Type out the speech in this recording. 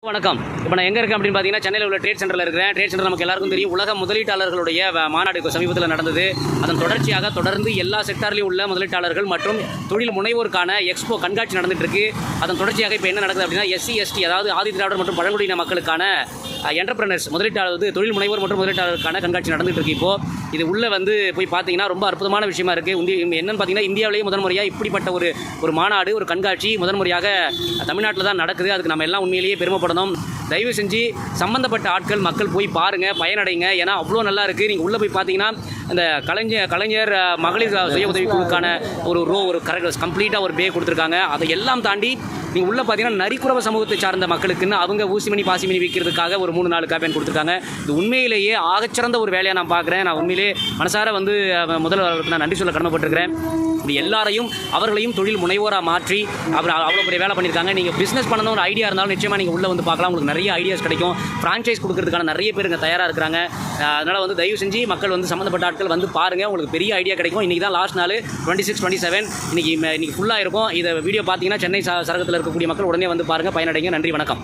வணக்கம். இப்போ நான் எங்கே இருக்கேன் அப்படின்னு பார்த்தீங்கன்னா, சென்னையில் உள்ள ட்ரேட் சென்டரில் இருக்கிறேன். ட்ரேட் சென்டர் நமக்கு எல்லாருக்கும் தெரியும். உலக முதலீட்டாளர்களுடைய மாநாடு சமீபத்தில் நடந்தது. அதன் தொடர்ச்சியாக தொடர்ந்து எல்லா செக்டார்லையும் உள்ள முதலீட்டாளர்கள் மற்றும் தொழில் முனைவோருக்கான எக்ஸ்போ கண்காட்சி நடந்துட்டு இருக்கு. அதன் தொடர்ச்சியாக இப்போ என்ன நடக்குது அப்படின்னா, SC/ST அதாவது ஆதி திராவிடர் மற்றும் பழங்குடியின மக்களுக்கான என்டர்பிரனர்ஸ் முதலீட்டாளர் தொழில் முனைவோர் மற்றும் முதலீட்டாளருக்கான கண்காட்சி நடந்துட்டு இருக்கு. இப்போது இது உள்ளே போய் பார்த்தீங்கன்னா ரொம்ப அற்புதமான விஷயமா இருக்குது. என்னென்னு பார்த்தீங்கன்னா, இந்தியாவிலேயே முதன்முறையாக இப்படிப்பட்ட ஒரு மாநாடு, ஒரு கண்காட்சி முதன்முறையாக தமிழ்நாட்டில் தான் நடக்குது. அதுக்கு நம்ம எல்லாம் உண்மையிலேயே பெருமைப்படணும். தயவு செஞ்சு சம்மந்தப்பட்ட ஆட்கள் மக்கள் போய் பாருங்கள், பயனடைங்க. ஏன்னா அவ்வளோ நல்லா இருக்குது. நீங்கள் உள்ளே போய் பார்த்தீங்கன்னா இந்த கலைஞர் மகளிர் சுய உதவிக்குழுக்கான ஒரு கம்ப்ளீட்டாக ஒரு பே கொடுத்துருக்காங்க. அதை எல்லாம் தாண்டி நீங்கள் உள்ளே பார்த்தீங்கன்னா நரிக்குறவ சமூகத்தை சார்ந்த மக்களுக்குன்னு அவங்க ஊசிமணி பாசிமணி விற்கிறதுக்காக ஒரு 3-4 கேம்பெயின் கொடுத்துருக்காங்க. இது உண்மையிலேயே ஆகச்சிறந்த ஒரு வேலையை நான் பார்க்குறேன். நான் உண்மையிலே மனசார முதல்வருக்கு நான் நன்றி சொல்ல கடமைப்பட்டிருக்கிறேன். இப்படி எல்லாரையும் அவர்களையும் தொழில் முனைவோராக மாற்றி அவ்வளோ பெரிய வேலை பண்ணியிருக்காங்க. நீங்கள் பிஸ்னஸ் பண்ணணும் ஒரு ஐடியா இருந்தாலும் நிச்சயமாக நீங்கள் உள்ளே பார்க்கலாம். உங்களுக்கு நிறைய ஐடியாஸ் கிடைக்கும். ஃப்ரான்ச்சைஸ் கொடுக்கறதுக்கான நிறைய பேர் இங்கே தயாராக இருக்கிறாங்க. அதனால் தயவு செஞ்சு மக்கள் சம்மந்தப்பட்ட ஆட்கள் பாருங்கள். உங்களுக்கு பெரிய ஐடியா கிடைக்கும். இன்றைக்கி தான் லாஸ்ட் நாள் 26-27 இன்றைக்கி ஃபுல்லாக இருக்கும். இதை வீடியோ பார்த்தீங்கன்னா சென்னை சரகத்தில் இருக்கக்கூடிய மக்கள் உடனே பாருங்கள், பயனடைங்க. நன்றி, வணக்கம்.